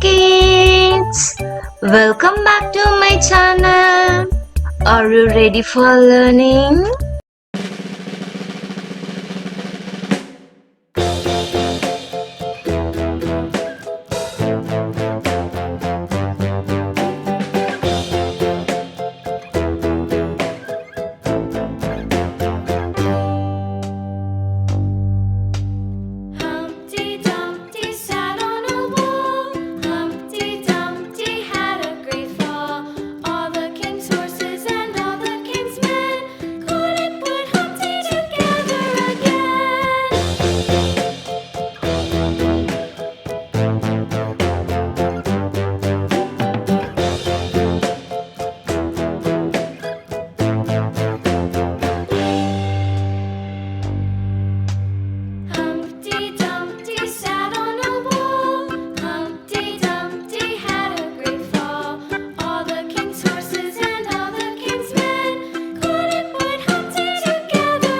kids! Welcome back to my channel. Are you ready for learning? Humpty Dumpty sat on a wall. Humpty Dumpty had a great fall. All the king's horses and all the king's men couldn't put Humpty together again. Humpty Dumpty sat on a wall. Humpty Dumpty had a great fall. All the king's horses and all the king's men couldn't put Humpty together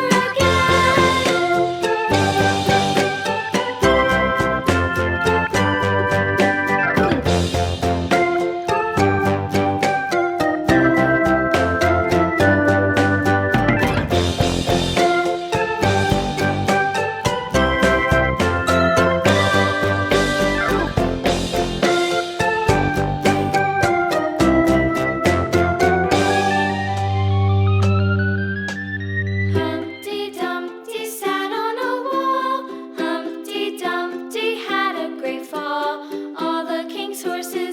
Humpty Dumpty sat on a wall. Humpty Dumpty had a great fall. All the king's horses